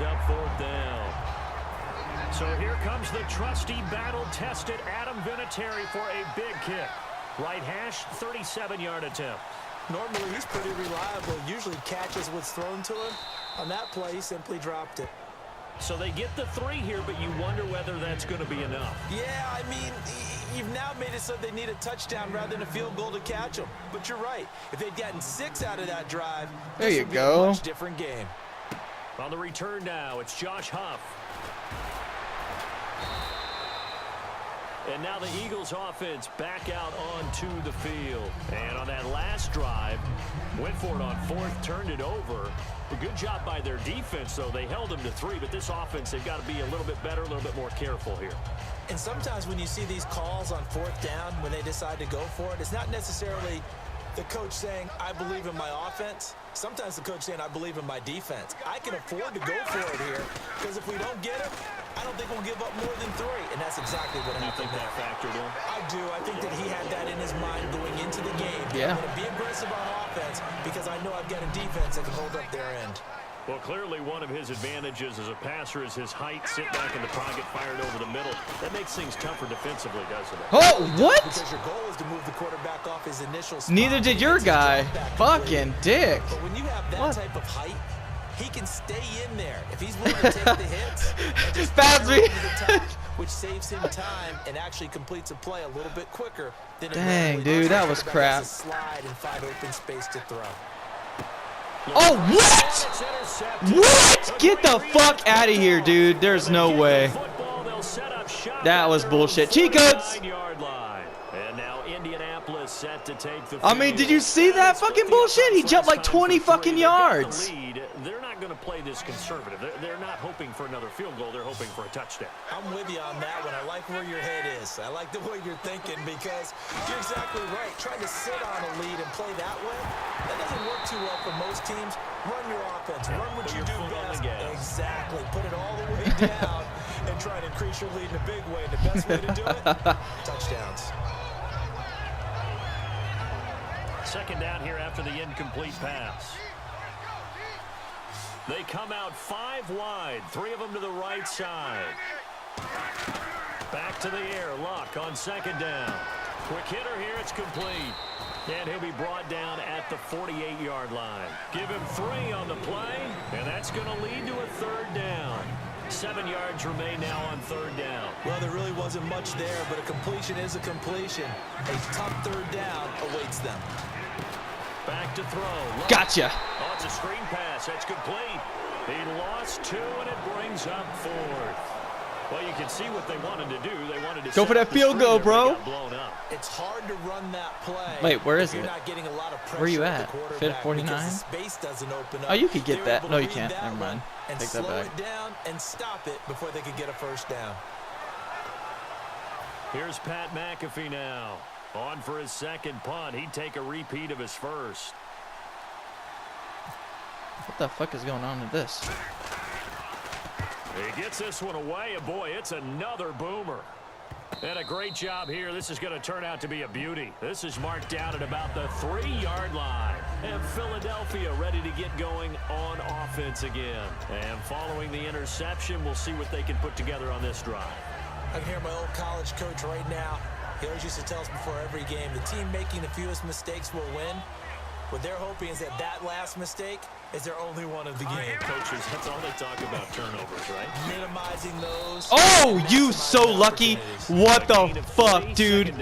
Up fourth down. So here comes the trusty, battle-tested Adam Vinatieri for a big kick. Right hash, 37-yard attempt. Normally, he's pretty reliable. Usually catches what's thrown to him. On that play, he simply dropped it. So they get the 3 here, but you wonder whether that's going to be enough. Yeah, I mean, you've now made it so they need a touchdown rather than a field goal to catch them. But you're right. If they'd gotten 6 out of that drive, there you would go. Be a much different game. On the return now, it's Josh Huff. And now the Eagles offense back out onto the field. And on that last drive, went for it on 4th, turned it over. A good job by their defense, though. They held them to 3, but this offense, they've got to be a little bit better, a little bit more careful here. And sometimes when you see these calls on 4th down, when they decide to go for it, it's not necessarily the coach saying, I believe in my offense. Sometimes the coach saying, I believe in my defense. I can afford to go for it here because if we don't get it, I don't think we'll give up more than 3. And that's exactly what happened. You think that factored in? I do. I think that he had that in his mind going into the game. Yeah. I'm going to be aggressive on offense because I know I've got a defense that can hold up their end. Well, clearly one of his advantages as a passer is his height. Sit back in the pocket, fired over the middle. That makes things tougher defensively, doesn't it? Oh, what? Because your goal is to move the quarterback off his initial spot. Neither did your guy. Fucking dick. But when you have that What? type of height, he can stay in there. If he's willing to take the hits, and just Pass fire me. over the top, which saves him time and actually completes a play a little bit quicker than it Dang, normally dude, does. that was The quarterback crap. has to slide and find open space to throw. Oh, what? What? Get the fuck out of here, dude. There's no way. That was bullshit. Cheat codes. I mean, did you see that fucking bullshit? He jumped like 20 fucking yards. They're not going to play this conservative. They're not hoping for another field goal. They're hoping for a touchdown. I'm with you on that one. I like where your head is. I like the way you're thinking because you're exactly right. Trying to sit on a lead and play that way, that doesn't work too well for most teams. Run your offense. Run what you do best. Exactly. Put it all the way down and try to increase your lead in a big way. The best way to do it, touchdowns. Second down here after the incomplete pass. They come out 5 wide, 3 of them to the right side. Back to the air, Luck on second down. Quick hitter here, it's complete. And he'll be brought down at the 48-yard line. Give him 3 on the play, and that's going to lead to a 3rd down. 7 yards remain now on 3rd down. Well, there really wasn't much there, but a completion is a completion. A tough 3rd down awaits them. Back to throw. Luck. Gotcha. Oh, it's a screen pass. That's complete. He lost 2, and it brings up 4th. Well, you can see what they wanted to do. They wanted to Go for that field goal, bro. It's hard to run that play. Wait, where is you're it? not getting a lot of pressure. Where are you at at? the quarterback 49? because the space doesn't open up. Oh, you could get They were that. able No, to you read can't. that Never mind. and Take that slow back. it down and stop it before they could get a 1st down. Here's Pat McAfee now. On for his 2nd punt. He'd take a repeat of his 1st. What the fuck is going on with this? He gets this one away, and boy, it's another boomer. And a great job here. This is going to turn out to be a beauty. This is marked down at about the 3-yard line. And Philadelphia ready to get going on offense again. And following the interception, we'll see what they can put together on this drive. I can hear my old college coach right now. He always used to tell us before every game, the team making the fewest mistakes will win. What they're hoping is that last mistake is their only one of the game. Coaches, that's all they talk about, turnovers, right? Minimizing those. Oh, you so lucky. What the fuck, dude?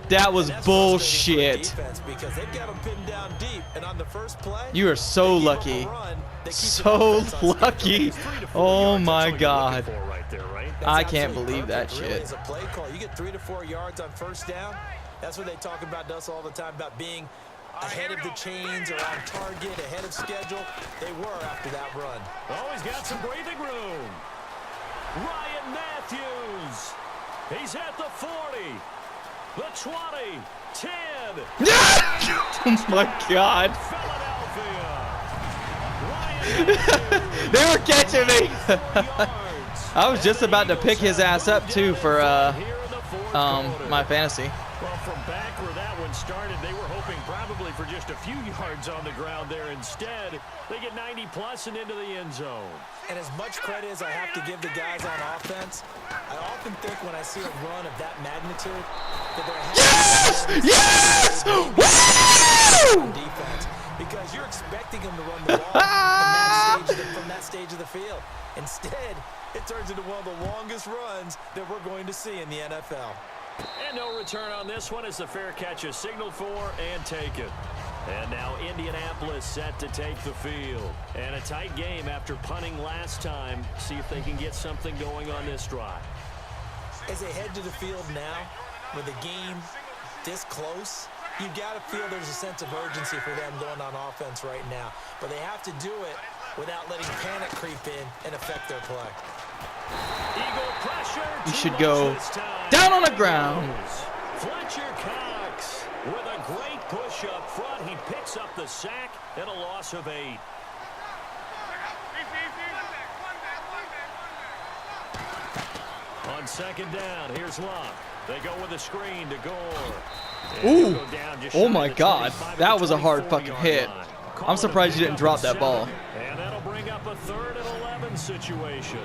That was bullshit. Because they've got them pinned down deep, and on the first play, You are so lucky. So lucky. Oh my god. I can't believe that shit. It's a play call. You get 3 to 4 yards on 1st down. That's what they talk about to us all the time, about being ahead of the chains or on target, ahead of schedule. They were after that run. Oh, he's got some breathing room. Ryan Matthews. He's at the 40, the 20, 10. Oh my god. Philadelphia. They were catching me. I was just about to pick his ass up too for my fantasy. Well, from back where that one started, they were hoping probably for just just a few yards on the ground there. Instead, they get 90+ and into the end zone. And as much credit as I have to give the guys on offense, I often think when I see a run of that magnitude that they're Yes! on defense, because you're expecting them to run the ball from that stage of the field. Instead, it turns into one of the longest runs that we're going to see in the NFL. And no return on this one as the fair catch is signaled for and taken. And now Indianapolis set to take the field. And a tight game after punting last time. See if they can get something going on this drive. As they head to the field now, with the game this close, you got to feel there's a sense of urgency for them going on offense right now. But they have to do it without letting panic creep in and affect their play. Eagle pressure. You should go down on the ground. Fletcher Cox with a great push up front. He picks up the sack and a loss of 8. On second down, here's Luck. They go with a screen to Gore. Ooh. Oh my God. That was a hard fucking hit. I'm surprised you didn't drop that ball. And that'll bring up a 3rd and 11 situation.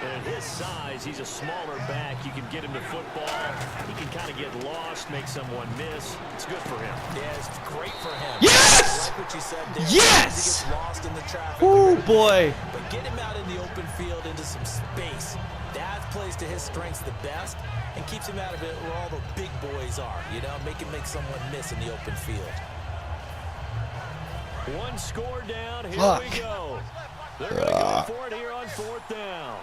And at his size, he's a smaller back. You can get him to football. He can kind of get lost, make someone miss. It's good for him. Yeah, it's great for him. Yes! I like what you said there. Yes! He gets lost in the traffic. Oh boy. But get him out in the open field into some space. That plays to his strengths the best and keeps him out of it where all the big boys are. You know, make someone miss in the open field. One score down. Here we go. They're going to go for it here on 4th down.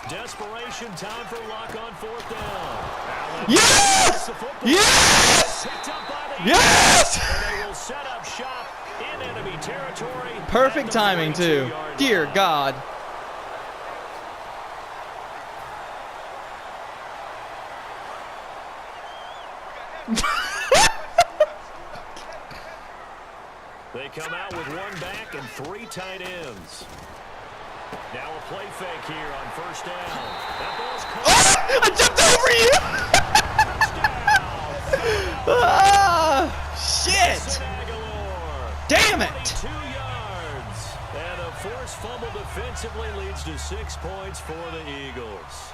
Desperation time for Luck on 4th down. Yes! Yes! Yes! And they will set up shop in enemy territory. Perfect timing too. Dear God. They come out with 1 back and 3 tight ends. Now a play fake here on 1st down. That ball's caught. I jumped over you! Shit! Damn it! 2 yards. And a forced fumble defensively leads to 6 points for the Eagles.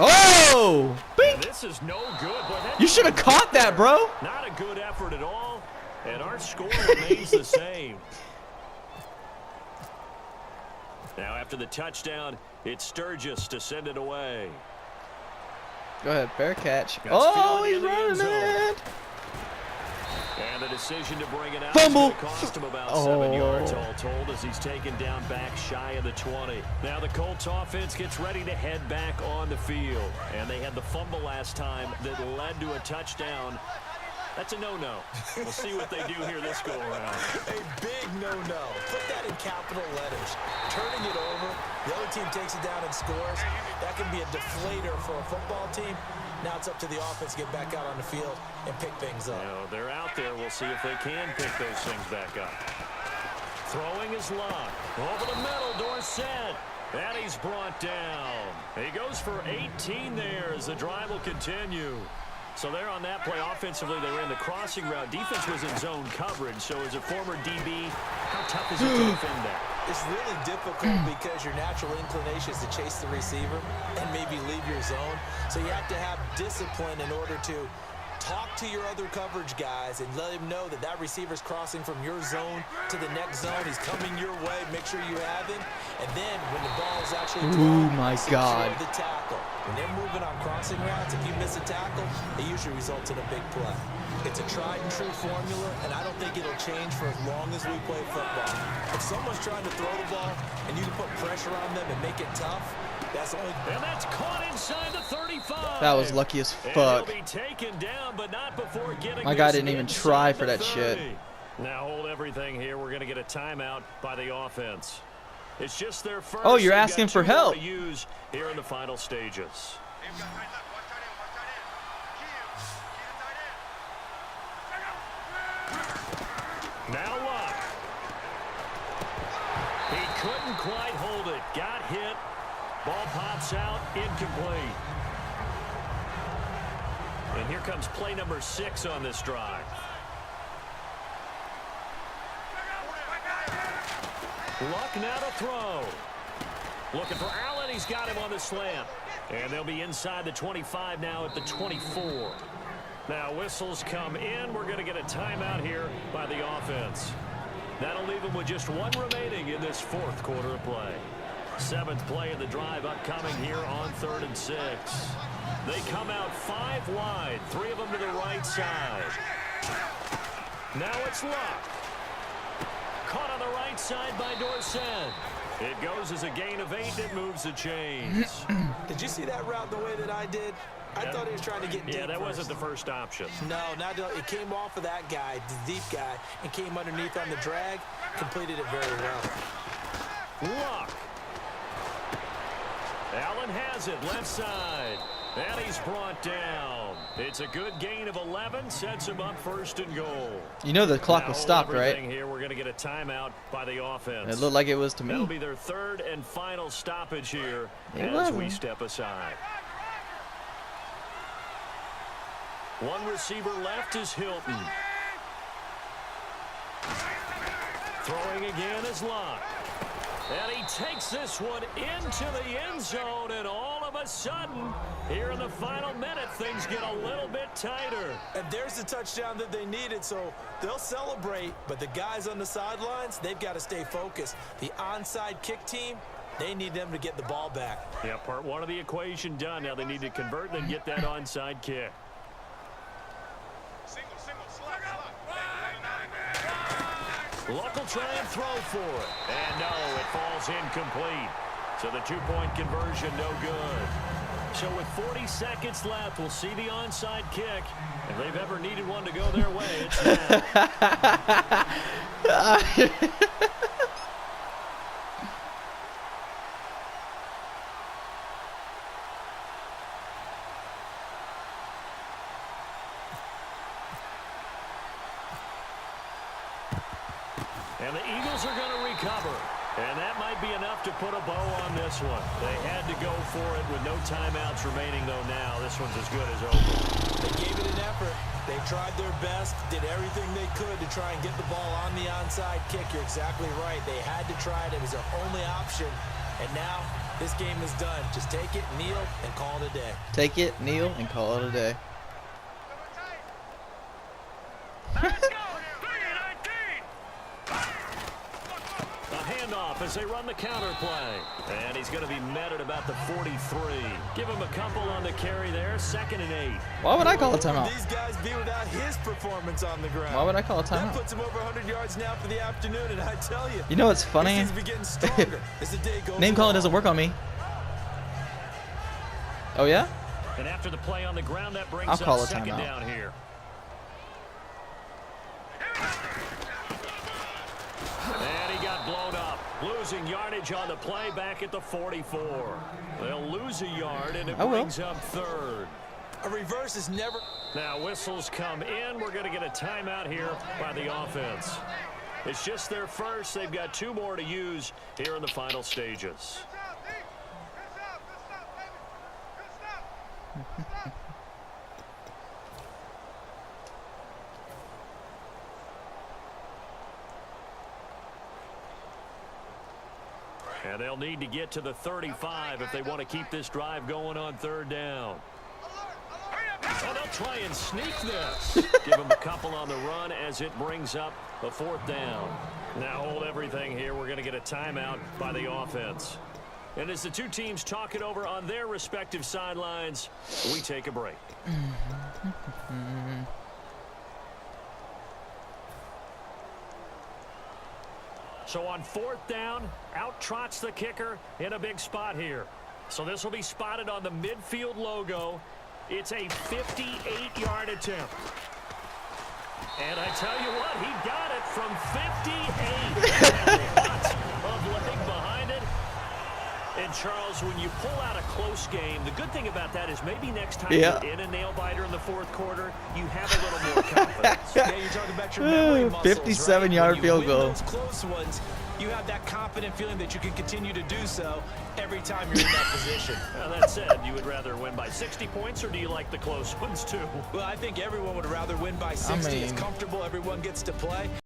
Oh! Bink. This is no good. You should have caught that, bro. Not a good effort at all. And our score remains the same. Now after the touchdown, it's Sturgis to send it away. Go ahead, fair catch. Got Oh, Field he's in the end zone. running it. And the decision to bring it out Fumble. is going to cost him about 7 yards all told as he's taken down back shy of the 20. Now the Colts offense gets ready to head back on the field. And they had the fumble last time that led to a touchdown. That's a no-no. We'll see what they do here this go-around. A big no-no. Put that in capital letters. Turning it over, the other team takes it down and scores. That can be a deflator for a football team. Now it's up to the offense to get back out on the field and pick things up. You know, they're out there. We'll see if they can pick those things back up. Throwing is Luck. Over the middle, Dorsett. And he's brought down. He goes for 18 there as the drive will continue. So they're on that play. Offensively, they ran the crossing route. Defense was in zone coverage. So as a former DB, how tough is it to defend that? It's really difficult because your natural inclination is to chase the receiver and maybe leave your zone. So you have to have discipline in order to talk to your other coverage guys and let him know that that receiver's crossing from your zone to the next zone. He's coming your way. Make sure you have him. And then when the ball is actually thrown, secure the tackle. When they're moving on crossing routes, if you miss a tackle, it usually results in a big play. It's a tried and true formula, and I don't think it'll change for as long as we play football. If someone's trying to throw the ball and you can put pressure on them and make it tough, that's only... And that's caught inside the 35. That was lucky as fuck. Be taken down, but not before getting My guy didn't even try for that shit. Now hold everything here. We're going to get a timeout by the offense. It's just their first. Oh, you're asking for help. To use here in the final stages. Now Luck. He couldn't quite hold it. Got hit. Ball pops out. Incomplete. here comes play number 6 on this drive. Luck now to throw. Looking for Allen. He's got him on the slant. And they'll be inside the 25 now at the 24. Now whistles come in. We're going to get a timeout here by the offense. That'll leave them with just 1 remaining in this 4th quarter of play. 7th play of the drive upcoming here on 3rd and 6. They come out 5 wide, 3 of them to the right side. Now it's Luck. Caught on the right side by Dorsett. It goes as a gain of 8. It moves the chains. Did you see that route the way that I did? I thought he was trying to get deep. Yeah, that first. wasn't the first option. No, it came off of that guy, the deep guy, and came underneath on the drag. Completed it very well. Luck. Allen has it, left side. And he's brought down. It's a good gain of 11, sets him up 1st and goal. You know the clock Now, was stopped, right? Here, we're going to get a timeout by the offense. It looked like it was to That'll me. be their 3rd and final stoppage here It as we wasn't. step aside. 1 receiver left is Hilton. Throwing again is Luck. And he takes this one into the end zone, and all of a sudden, here in the final minute, things get a little bit tighter. And there's the touchdown that they needed, so they'll celebrate, but the guys on the sidelines, they've got to stay focused. The onside kick team, they need them to get the ball back. Yeah, part 1 of the equation done. Now they need to convert and get that onside kick. Luck will try and throw for it. And no, it falls incomplete. So the 2-point conversion, no good. So with 40 seconds left, we'll see the onside kick. If they've ever needed one to go their way, it's now. And the Eagles are going to recover. And that might be enough to put a bow on this one. They had to go for it with no timeouts remaining, though, now. This one's as good as over. They gave it an effort. They tried their best, did everything they could to try and get the ball on the onside kick. You're exactly right. They had to try it. It was their only option. And now this game is done. Just take it, kneel, and call it a day. Take it, kneel, and call it a day. Handoff as they run the counter play. And he's going to be met at about the 43. Give him a couple on the carry there. 2nd and 8. Why would I call a timeout? These guys be without his performance on the ground. Why would I call a That timeout? puts him over 100 yards now for the afternoon, and I tell you. You know what's funny? He seems to be getting stronger as the day goes Name calling along. doesn't work on me. Oh, yeah? And after the play on the ground, that brings I'll call up a 2nd timeout. down here. And he got blown up. Losing yardage on the play back at the 44. They'll lose a yard, and it brings up 3rd. A reverse is never... Now whistles come in. We're going to get a timeout here by the offense. It's just their first. They've got 2 more to use here in the final stages. And they'll need to get to the 35 if they want to keep this drive going on 3rd down. Oh, they'll try and sneak this. Give them a couple on the run as it brings up the 4th down. Now hold everything here. We're going to get a timeout by the offense. And as the 2 teams talk it over on their respective sidelines, we take a break. So on 4th down, out trots the kicker in a big spot here. So this will be spotted on the midfield logo. It's a 58-yard attempt. And I tell you what, he got it from 58. Lots of leg behind it. And Charles, when you pull out a close game, the good thing about that is maybe next time Yeah. you're in a nail-biter in the fourth quarter, you have a little more confidence. Yeah, you're talking about your memory muscles, 57-yard right? field When you win goal. those close ones, you have that confident feeling that you can continue to do so every time you're in that position. Now, that said, you would rather win by 60 points, or do you like the close ones too? Well, I think everyone would rather win by 60. It's mean- comfortable. Everyone gets to play.